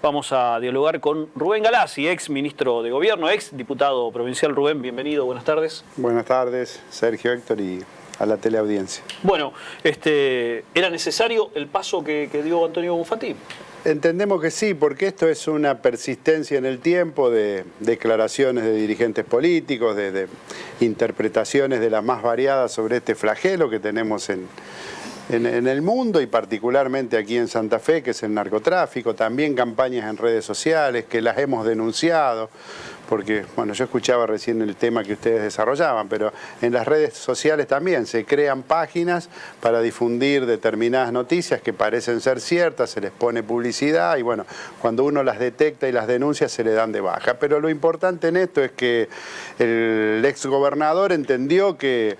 Vamos a dialogar con Rubén Galassi, ex ministro de Gobierno, ex diputado provincial. Rubén, bienvenido, buenas tardes. Buenas tardes, Sergio, Héctor y a la teleaudiencia. Bueno, ¿era necesario el paso que dio Antonio Bonfatti? Entendemos que sí, porque esto es una persistencia en el tiempo de declaraciones de dirigentes políticos, de interpretaciones de las más variadas sobre este flagelo que tenemos en el mundo y particularmente aquí en Santa Fe, que es el narcotráfico, también campañas en redes sociales que las hemos denunciado, porque, bueno, yo escuchaba recién el tema que ustedes desarrollaban, pero en las redes sociales también se crean páginas para difundir determinadas noticias que parecen ser ciertas, se les pone publicidad y, bueno, cuando uno las detecta y las denuncia se le dan de baja. Pero lo importante en esto es que el exgobernador entendió que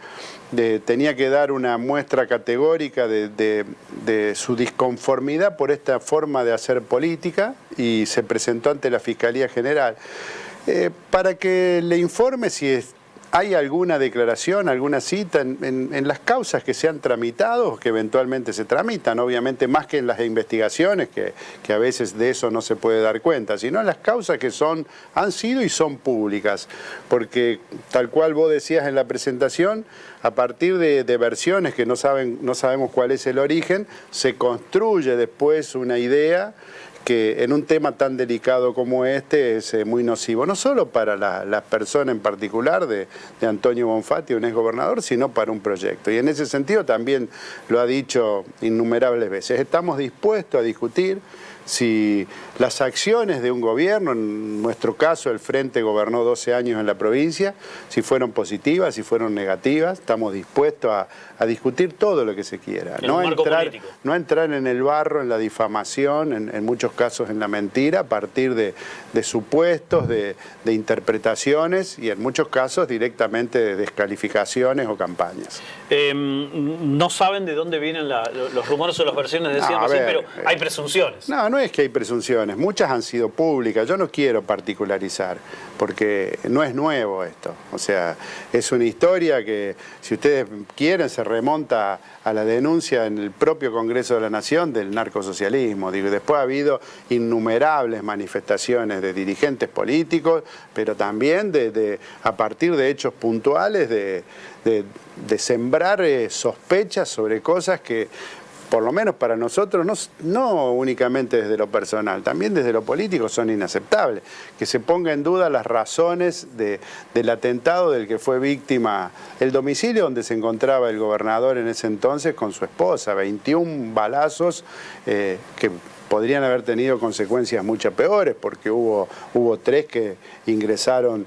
tenía que dar una muestra categórica de su disconformidad por esta forma de hacer política y se presentó ante la Fiscalía General para que le informe si hay alguna declaración, alguna cita en las causas que se han tramitado o que eventualmente se tramitan, obviamente más que en las investigaciones, que a veces de eso no se puede dar cuenta, sino en las causas que han sido y son públicas, porque tal cual vos decías en la presentación, a partir de versiones que no sabemos cuál es el origen, se construye después una idea que en un tema tan delicado como este es muy nocivo, no solo para la persona en particular de Antonio Bonfatti, un exgobernador, sino para un proyecto. Y en ese sentido también lo ha dicho innumerables veces. Estamos dispuestos a discutir si las acciones de un gobierno, en nuestro caso el Frente gobernó 12 años en la provincia, si fueron positivas, si fueron negativas, estamos dispuestos a discutir todo lo que se quiera. No entrar en el barro, en la difamación, en muchos casos en la mentira, a partir de supuestos, de interpretaciones y en muchos casos directamente de descalificaciones o campañas. No saben de dónde vienen los rumores o las versiones, decían así, pero hay presunciones. No es que hay presunciones, muchas han sido públicas, yo no quiero particularizar, porque no es nuevo esto, o sea, es una historia que, si ustedes quieren, se remonta a la denuncia en el propio Congreso de la Nación del narcosocialismo. Digo, después ha habido innumerables manifestaciones de dirigentes políticos, pero también a partir de hechos puntuales de sembrar sospechas sobre cosas que, por lo menos para nosotros, no únicamente desde lo personal, también desde lo político son inaceptables. Que se ponga en duda las razones del atentado del que fue víctima el domicilio donde se encontraba el gobernador en ese entonces con su esposa, 21 balazos que podrían haber tenido consecuencias mucho peores, porque hubo 3 que ingresaron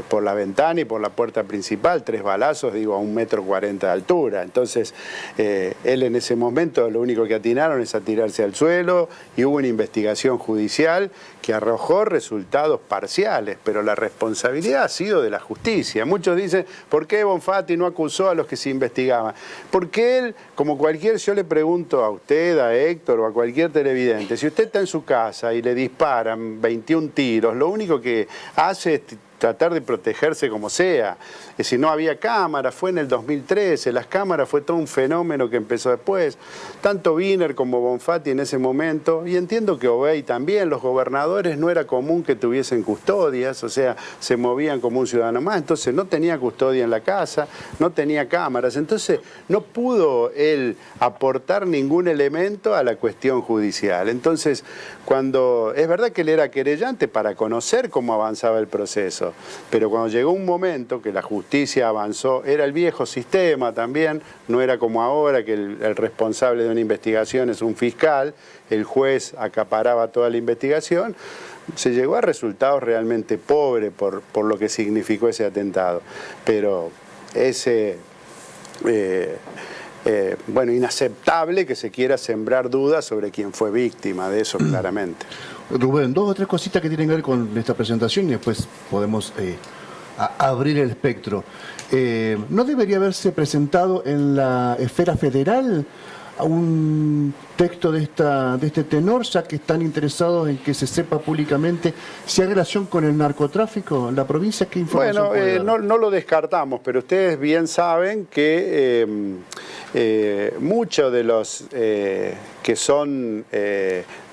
por la ventana y por la puerta principal, 3 balazos, digo, a 1,40 m de altura. Entonces, él en ese momento lo único que atinaron es a tirarse al suelo y hubo una investigación judicial que arrojó resultados parciales, pero la responsabilidad ha sido de la justicia. Muchos dicen, ¿por qué Bonfatti no acusó a los que se investigaban? Porque él, como yo le pregunto a usted, a Héctor o a cualquier televidente, si usted está en su casa y le disparan 21 tiros, lo único que hace es tratar de protegerse como sea. Si no había cámaras, fue en el 2013, las cámaras fue todo un fenómeno que empezó después. Tanto Wiener como Bonfatti en ese momento, y entiendo que Obey también, los gobernadores no era común que tuviesen custodias, o sea, se movían como un ciudadano más, entonces no tenía custodia en la casa, no tenía cámaras, entonces no pudo él aportar ningún elemento a la cuestión judicial. Entonces, es verdad que él era querellante para conocer cómo avanzaba el proceso, pero cuando llegó un momento que la justicia avanzó, era el viejo sistema también, no era como ahora que el responsable de una investigación es un fiscal, el juez acaparaba toda la investigación, se llegó a resultados realmente pobres por lo que significó ese atentado, pero inaceptable que se quiera sembrar dudas sobre quién fue víctima de eso, claramente. Rubén, 2 o 3 cositas que tienen que ver con esta presentación y después podemos abrir el espectro. ¿No debería haberse presentado en la esfera federal un texto de este tenor, ya que están interesados en que se sepa públicamente si hay relación con el narcotráfico en la provincia? ¿Qué información puede dar? No lo descartamos, pero ustedes bien saben que muchos de los que que son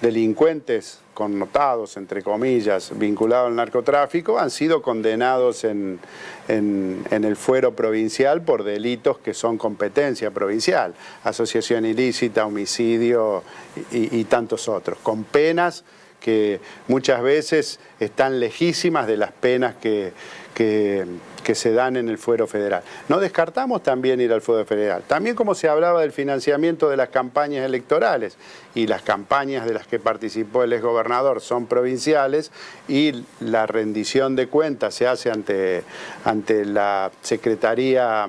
delincuentes connotados, entre comillas, vinculados al narcotráfico, han sido condenados en el fuero provincial por delitos que son competencia provincial, asociación ilícita, homicidio y tantos otros, con penas que muchas veces están lejísimas de las penas que se dan en el fuero federal. No descartamos también ir al fuero federal. También como se hablaba del financiamiento de las campañas electorales y las campañas de las que participó el exgobernador son provinciales y la rendición de cuentas se hace ante la Secretaría,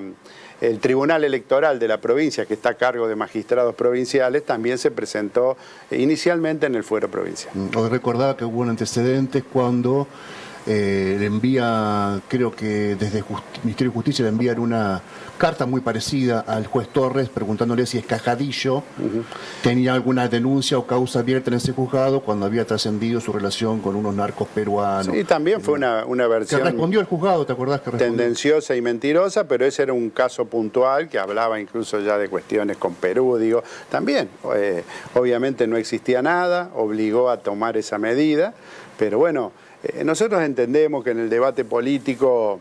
el Tribunal Electoral de la provincia, que está a cargo de magistrados provinciales, también se presentó inicialmente en el fuero provincial. Os recordaba que hubo un antecedente cuando le envía, creo que desde el Ministerio de Justicia le envían una carta muy parecida al juez Torres preguntándole si Escajadillo tenía alguna denuncia o causa abierta en ese juzgado cuando había trascendido su relación con unos narcos peruanos. Sí, también fue una versión... Que respondió el juzgado, ¿te acordás que respondió? Tendenciosa y mentirosa, pero ese era un caso puntual que hablaba incluso ya de cuestiones con Perú, digo. También, obviamente no existía nada, obligó a tomar esa medida, pero bueno... nosotros entendemos que en el debate político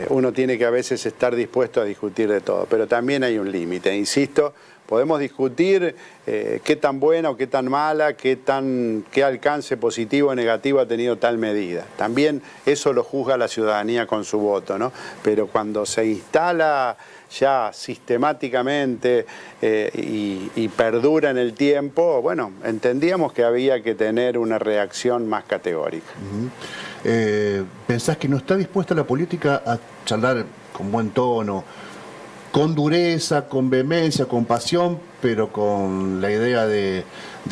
uno tiene que a veces estar dispuesto a discutir de todo, pero también hay un límite, insisto, podemos discutir qué tan buena o qué tan mala, qué alcance positivo o negativo ha tenido tal medida. También eso lo juzga la ciudadanía con su voto, ¿no? Pero cuando se instala ya sistemáticamente y perdura en el tiempo, bueno, entendíamos que había que tener una reacción más categórica. ¿Pensás que no está dispuesta la política a charlar con buen tono, con dureza, con vehemencia, con pasión, pero con la idea de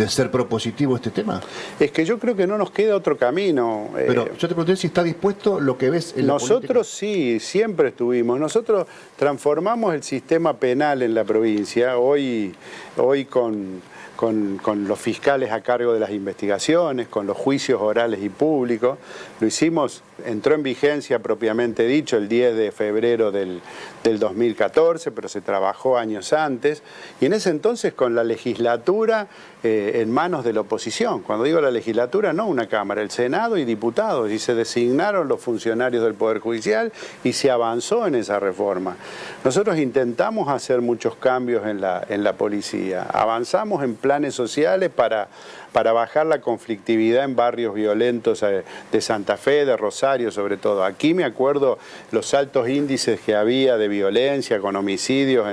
ser propositivo este tema? Es que yo creo que no nos queda otro camino. Pero yo te pregunté si está dispuesto lo que ves en la política. Nosotros sí, siempre estuvimos. Nosotros transformamos el sistema penal en la provincia, hoy con los fiscales a cargo de las investigaciones, con los juicios orales y públicos. Lo hicimos, entró en vigencia propiamente dicho el 10 de febrero del 2014, pero se trabajó años antes, y en ese entonces con la legislatura en manos de la oposición. Cuando digo la legislatura, no una Cámara, el Senado y diputados, y se designaron los funcionarios del Poder Judicial y se avanzó en esa reforma. Nosotros intentamos hacer muchos cambios en la policía, avanzamos en planes sociales para bajar la conflictividad en barrios violentos de Santa Fe, de Rosario sobre todo. Aquí me acuerdo los altos índices que había de violencia con homicidios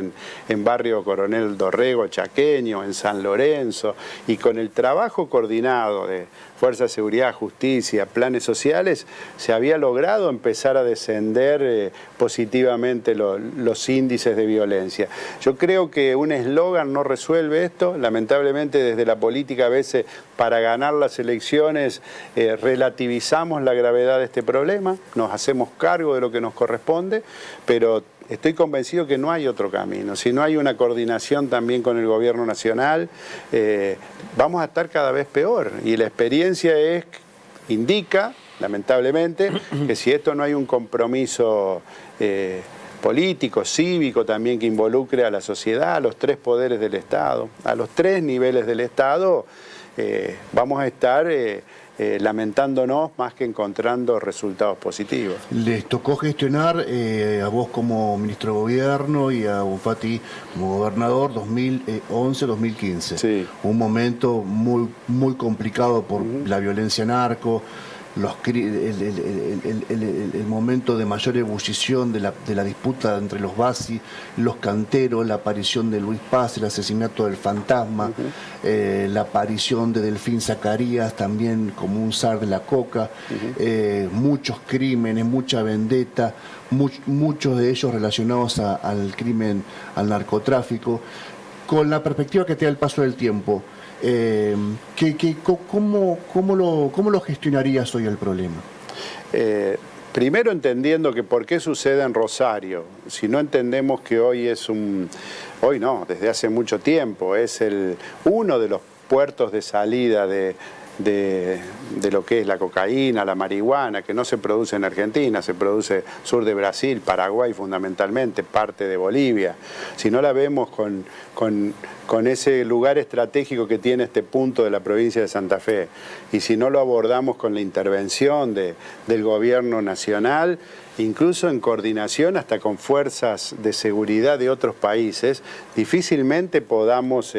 en barrio Coronel Dorrego, Chaqueño, en San Lorenzo, y con el trabajo coordinado de Fuerza de Seguridad, Justicia, planes sociales, se había logrado empezar a descender positivamente los índices de violencia. Yo creo que un eslogan no resuelve esto, lamentablemente desde la política a veces para ganar las elecciones relativizamos la gravedad de este problema, nos hacemos cargo de lo que nos corresponde, pero estoy convencido que no hay otro camino. Si no hay una coordinación también con el gobierno nacional, vamos a estar cada vez peor. Y la experiencia indica, lamentablemente, que si esto no hay un compromiso político, cívico también que involucre a la sociedad, a los tres poderes del Estado, a los tres niveles del Estado, vamos a estar lamentándonos más que encontrando resultados positivos. Les tocó gestionar a vos como ministro de Gobierno y a Bonfatti como gobernador 2011-2015. Sí. Un momento muy, muy complicado por la violencia narco, el momento de mayor ebullición de la disputa entre los Bassi, los canteros, la aparición de Luis Paz, el asesinato del fantasma, la aparición de Delfín Zacarías también como un zar de la coca, muchos crímenes, mucha vendetta, muchos de ellos relacionados al crimen, al narcotráfico. Con la perspectiva que te da el paso del tiempo, ¿cómo lo gestionarías hoy el problema? Primero entendiendo que por qué sucede en Rosario, si no entendemos que hoy desde hace mucho tiempo, es uno de los puertos de salida de de lo que es la cocaína, la marihuana, que no se produce en Argentina, se produce sur de Brasil, Paraguay fundamentalmente, parte de Bolivia. Si no la vemos con ese lugar estratégico que tiene este punto de la provincia de Santa Fe, y si no lo abordamos con la intervención del gobierno nacional, incluso en coordinación hasta con fuerzas de seguridad de otros países, difícilmente podamos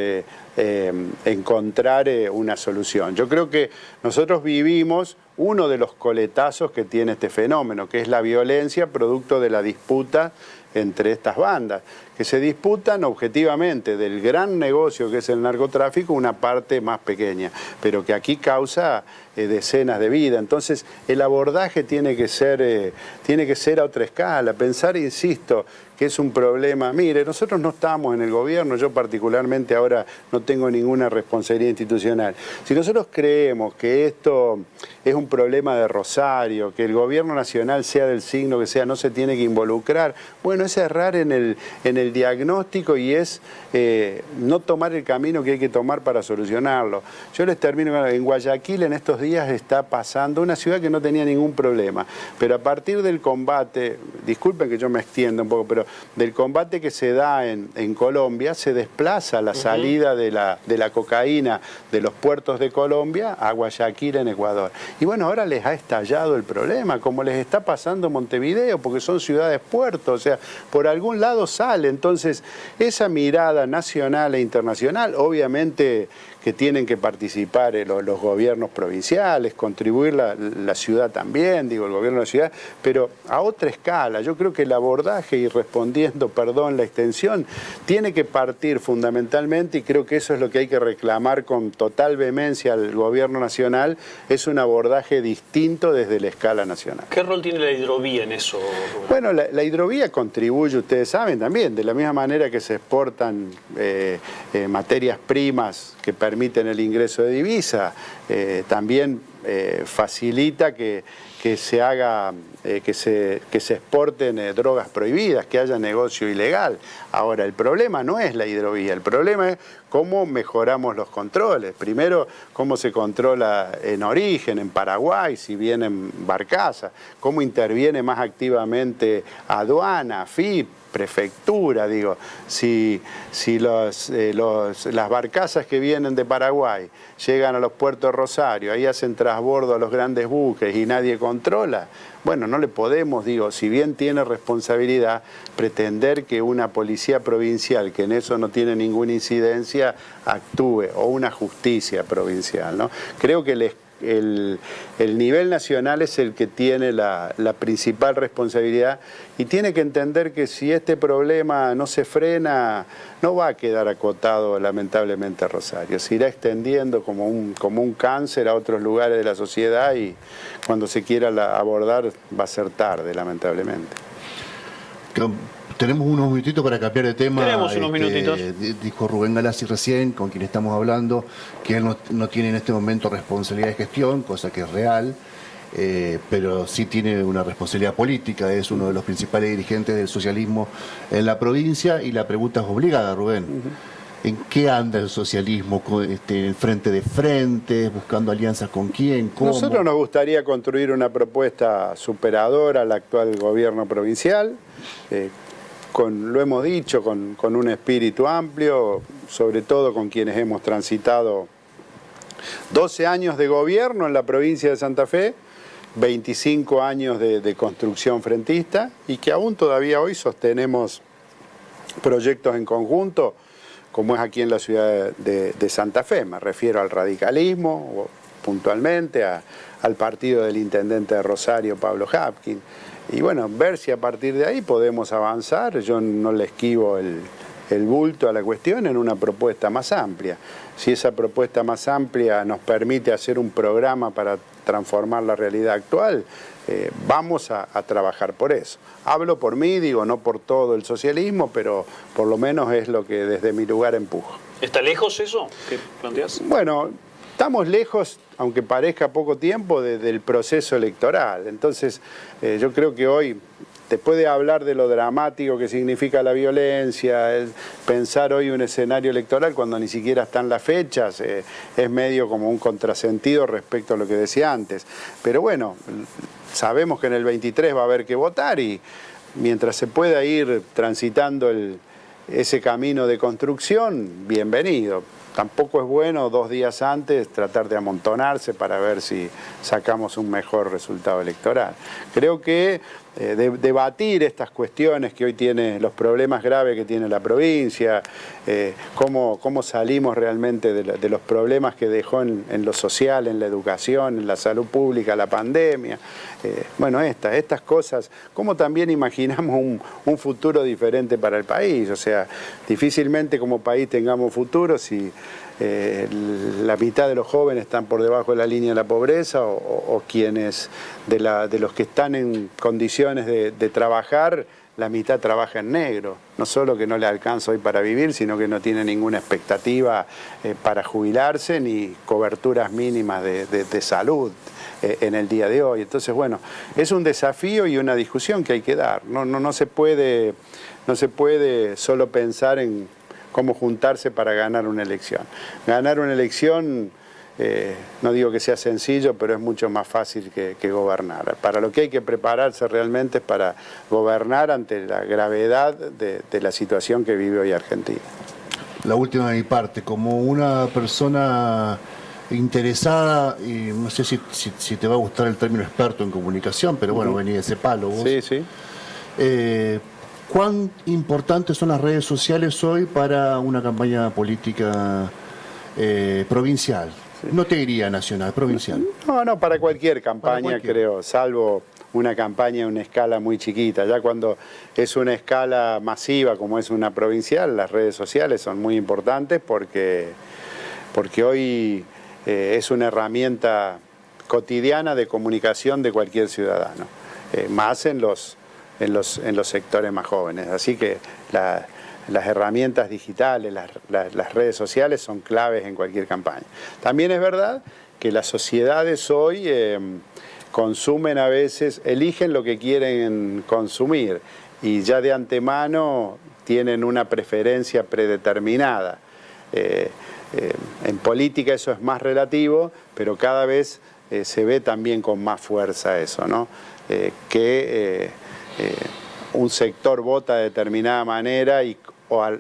encontrar una solución. Yo creo que nosotros vivimos uno de los coletazos que tiene este fenómeno, que es la violencia producto de la disputa entre estas bandas, que se disputan objetivamente del gran negocio que es el narcotráfico una parte más pequeña, pero que aquí causa decenas de vidas. Entonces el abordaje tiene que ser a otra escala, pensar, insisto, que es un problema. Mire, nosotros no estamos en el gobierno, yo particularmente ahora no tengo ninguna responsabilidad institucional. Si nosotros creemos que esto es un problema de Rosario, que el gobierno nacional sea del signo que sea, no se tiene que involucrar, bueno, es errar en el diagnóstico y es no tomar el camino que hay que tomar para solucionarlo. Yo les termino, en Guayaquil en estos días está pasando una ciudad que no tenía ningún problema, pero a partir del combate, disculpen que yo me extienda un poco, pero del combate que se da en Colombia, se desplaza la salida de la cocaína de los puertos de Colombia a Guayaquil en Ecuador. Y bueno, ahora les ha estallado el problema, como les está pasando en Montevideo, porque son ciudades puertos, o sea, por algún lado sale. Entonces, esa mirada nacional e internacional, obviamente que tienen que participar los gobiernos provinciales, contribuir la ciudad también, digo, el gobierno de la ciudad, pero a otra escala. Yo creo que el abordaje, y respondiendo, perdón, la extensión, tiene que partir fundamentalmente, y creo que eso es lo que hay que reclamar con total vehemencia al gobierno nacional, es un abordaje distinto desde la escala nacional. ¿Qué rol tiene la hidrovía en eso, Rubén? Bueno, la hidrovía contribuye, ustedes saben también, de la misma manera que se exportan materias primas que permiten el ingreso de divisa, también facilita que se haga, que se exporten drogas prohibidas, que haya negocio ilegal. Ahora, el problema no es la hidrovía, el problema es cómo mejoramos los controles. Primero, cómo se controla en origen, en Paraguay, si vienen barcazas, cómo interviene más activamente aduana, FIP, prefectura, digo, si las barcazas que vienen de Paraguay llegan a los puertos de Rosario, ahí hacen trasbordo a los grandes buques y nadie controla, bueno, no le podemos, digo, si bien tiene responsabilidad, pretender que una policía provincial, que en eso no tiene ninguna incidencia, actúe, o una justicia provincial, ¿no? Creo que el nivel nacional es el que tiene la principal responsabilidad y tiene que entender que si este problema no se frena, no va a quedar acotado lamentablemente a Rosario, se irá extendiendo como un cáncer a otros lugares de la sociedad y cuando se quiera abordar va a ser tarde, lamentablemente. Tenemos unos minutitos para cambiar de tema. Tenemos unos minutitos. Dijo Rubén Galassi recién, con quien estamos hablando, que él no tiene en este momento responsabilidad de gestión, cosa que es real, pero sí tiene una responsabilidad política, es uno de los principales dirigentes del socialismo en la provincia, y la pregunta es obligada, Rubén. ¿En qué anda el socialismo? ¿Frente de frente? ¿Buscando alianzas con quién? ¿Cómo? Nosotros nos gustaría construir una propuesta superadora al actual gobierno provincial, lo hemos dicho, con un espíritu amplio, sobre todo con quienes hemos transitado 12 años de gobierno en la provincia de Santa Fe, 25 años de construcción frentista, y que aún todavía hoy sostenemos proyectos en conjunto, como es aquí en la ciudad de Santa Fe. Me refiero al radicalismo, puntualmente, al partido del intendente de Rosario, Pablo Hapkin. Y bueno, ver si a partir de ahí podemos avanzar. Yo no le esquivo el bulto a la cuestión en una propuesta más amplia. Si esa propuesta más amplia nos permite hacer un programa para transformar la realidad actual, vamos a trabajar por eso. Hablo por mí, digo, no por todo el socialismo, pero por lo menos es lo que desde mi lugar empujo. ¿Está lejos eso que planteás? Bueno, estamos lejos, aunque parezca poco tiempo, del proceso electoral. Entonces, yo creo que hoy después de hablar de lo dramático que significa la violencia, pensar hoy un escenario electoral cuando ni siquiera están las fechas, es medio como un contrasentido respecto a lo que decía antes. Pero bueno, sabemos que en el 23 va a haber que votar y mientras se pueda ir transitando ese camino de construcción, bienvenido. Tampoco es bueno 2 días antes tratar de amontonarse para ver si sacamos un mejor resultado electoral. Creo que debatir estas cuestiones que hoy tiene, los problemas graves que tiene la provincia, cómo salimos realmente de los problemas que dejó en lo social, en la educación, en la salud pública, la pandemia. Bueno, estas cosas, cómo también imaginamos un futuro diferente para el país. O sea, difícilmente como país tengamos futuro si la mitad de los jóvenes están por debajo de la línea de la pobreza o quienes de los que están en condiciones de trabajar, la mitad trabaja en negro. No solo que no le alcanza hoy para vivir, sino que no tiene ninguna expectativa para jubilarse ni coberturas mínimas de salud en el día de hoy. Entonces, bueno, es un desafío y una discusión que hay que dar. No se puede solo pensar en cómo juntarse para ganar una elección. Ganar una elección, no digo que sea sencillo, pero es mucho más fácil que gobernar. Para lo que hay que prepararse realmente es para gobernar ante la gravedad de la situación que vive hoy Argentina. La última de mi parte, como una persona interesada, y no sé si te va a gustar el término experto en comunicación, pero bueno, vení de ese palo vos. Sí, sí. ¿Cuán importantes son las redes sociales hoy para una campaña política provincial? Sí. No te diría nacional, provincial. No, para cualquier campaña, creo, salvo una campaña en una escala muy chiquita. Ya cuando es una escala masiva como es una provincial, las redes sociales son muy importantes porque hoy es una herramienta cotidiana de comunicación de cualquier ciudadano, más en los sectores más jóvenes. Así que las herramientas digitales, las redes sociales son claves en cualquier campaña. También es verdad que las sociedades hoy consumen a veces, eligen lo que quieren consumir y ya de antemano tienen una preferencia predeterminada. En política eso es más relativo, pero cada vez se ve también con más fuerza eso, ¿no? Un sector vota de determinada manera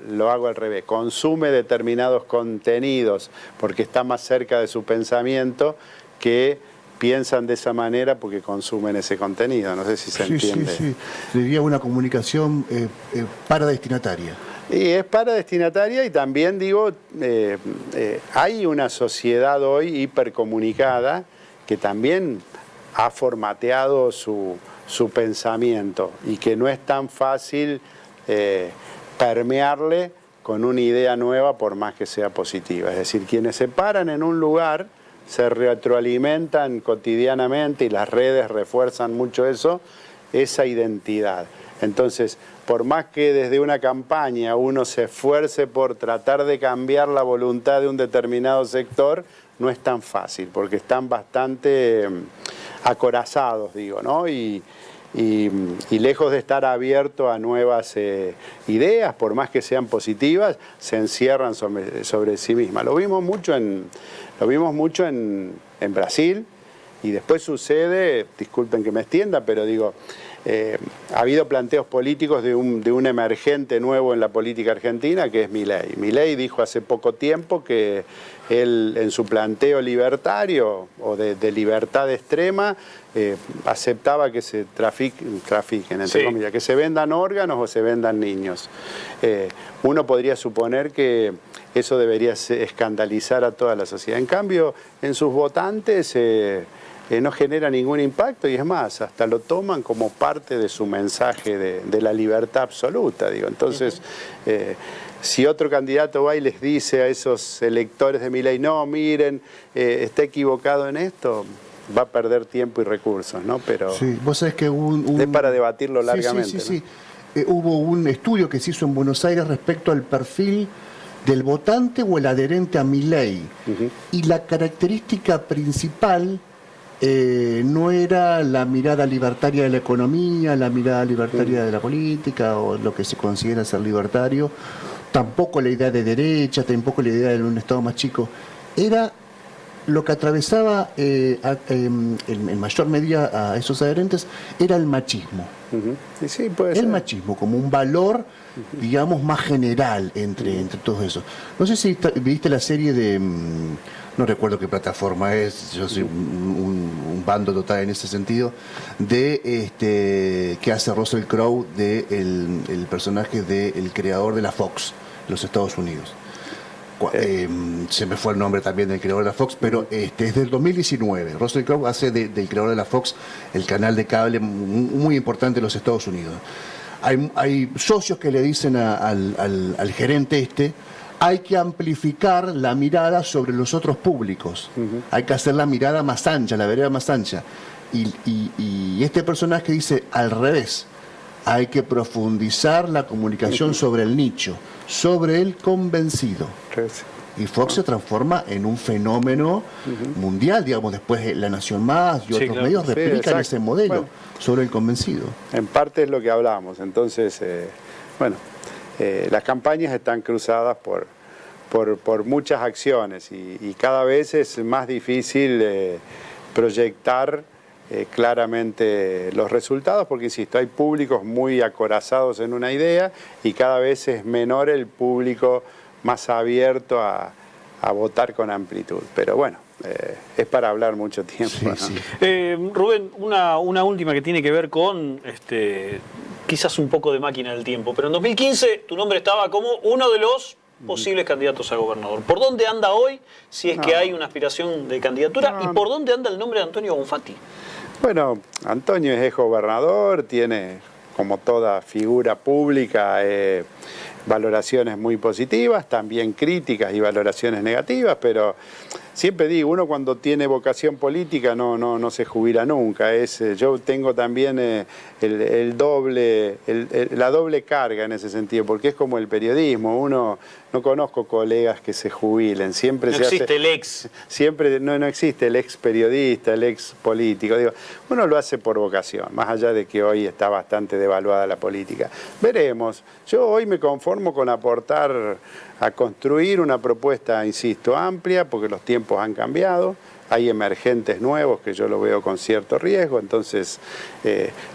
lo hago al revés, consume determinados contenidos porque está más cerca de su pensamiento, que piensan de esa manera porque consumen ese contenido. No sé si se entiende. Sí. Sería una comunicación paradestinataria. Y es paradestinataria y también digo, hay una sociedad hoy hipercomunicada que también ha formateado su pensamiento y que no es tan fácil permearle con una idea nueva por más que sea positiva. Es decir, quienes se paran en un lugar se retroalimentan cotidianamente y las redes refuerzan mucho esa identidad. Entonces, por más que desde una campaña uno se esfuerce por tratar de cambiar la voluntad de un determinado sector, no es tan fácil porque están bastante acorazados, digo, ¿no? Y lejos de estar abierto a nuevas ideas, por más que sean positivas, se encierran sobre sí mismas. Lo vimos mucho en Brasil y después sucede, disculpen que me extienda, pero digo, ha habido planteos políticos de un emergente nuevo en la política argentina, que es Milei. Milei dijo hace poco tiempo que él, en su planteo libertario o de libertad extrema, aceptaba que se trafiquen, entre comillas, que se vendan órganos o se vendan niños. Uno podría suponer que eso debería escandalizar a toda la sociedad. En cambio, en sus votantes no genera ningún impacto y es más, hasta lo toman como parte de su mensaje de la libertad absoluta, digo. Entonces, si otro candidato va y les dice a esos electores de Milei, no, miren, está equivocado en esto, va a perder tiempo y recursos, ¿no? Pero sí, vos sabés que es para debatirlo largamente. Sí. Hubo un estudio que se hizo en Buenos Aires respecto al perfil del votante o el adherente a Milei. Y la característica principal no era la mirada libertaria de la economía, la mirada libertaria de la política o lo que se considera ser libertario, tampoco la idea de derecha, tampoco la idea de un Estado más chico. Era lo que atravesaba en mayor medida a esos adherentes, era el machismo. Y sí, puede ser. El machismo como un valor, digamos, más general entre todos esos. No sé si viste la serie de... no recuerdo qué plataforma es, yo soy un bando total en ese sentido, que hace Russell Crowe de el personaje del creador de la Fox, los Estados Unidos. Se me fue el nombre también del creador de la Fox, pero es del 2019. Russell Crowe hace del creador de la Fox el canal de cable muy importante de los Estados Unidos. Hay socios que le dicen al gerente hay que amplificar la mirada sobre los otros públicos. Hay que hacer la mirada más ancha, la vereda más ancha. Y este personaje dice al revés. Hay que profundizar la comunicación sobre el nicho, sobre el convencido. Y Fox se transforma en un fenómeno mundial, digamos, después La Nación Más y otros medios replican ese modelo sobre el convencido. En parte es lo que hablamos. Entonces, las campañas están cruzadas por muchas acciones y cada vez es más difícil proyectar claramente los resultados, porque insisto, hay públicos muy acorazados en una idea y cada vez es menor el público más abierto a votar con amplitud. Pero bueno, es para hablar mucho tiempo. Sí, ¿no? sí. Rubén, una última que tiene que ver con quizás un poco de máquina del tiempo, pero en 2015 tu nombre estaba como uno de los posibles candidatos a gobernador. ¿Por dónde anda hoy, si es que hay una aspiración de candidatura? ¿Y por dónde anda el nombre de Antonio Bonfatti? Bueno, Antonio es gobernador, tiene, como toda figura pública, valoraciones muy positivas, también críticas y valoraciones negativas, pero siempre digo, uno cuando tiene vocación política no se jubila nunca. Yo tengo también la doble carga en ese sentido, porque es como el periodismo. No conozco colegas que se jubilen. Siempre no se existe hace, el ex. Siempre no existe el ex periodista, el ex político. Digo, uno lo hace por vocación, más allá de que hoy está bastante devaluada la política. Veremos. Yo hoy me conformo con aportar a construir una propuesta, insisto, amplia, porque los tiempos han cambiado. Hay emergentes nuevos que yo lo veo con cierto riesgo, entonces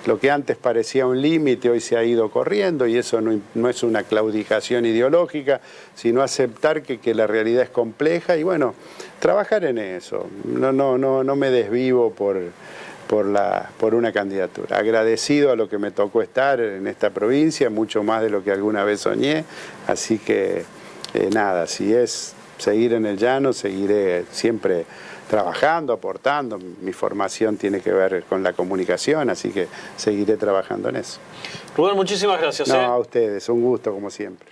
lo que antes parecía un límite hoy se ha ido corriendo y eso no es una claudicación ideológica, sino aceptar que la realidad es compleja y bueno, trabajar en eso. No me desvivo por una candidatura. Agradecido a lo que me tocó estar en esta provincia, mucho más de lo que alguna vez soñé, así que nada, si es seguir en el llano, seguiré siempre trabajando, aportando. Mi formación tiene que ver con la comunicación, así que seguiré trabajando en eso. Rubén, muchísimas gracias. No, a ustedes, un gusto como siempre.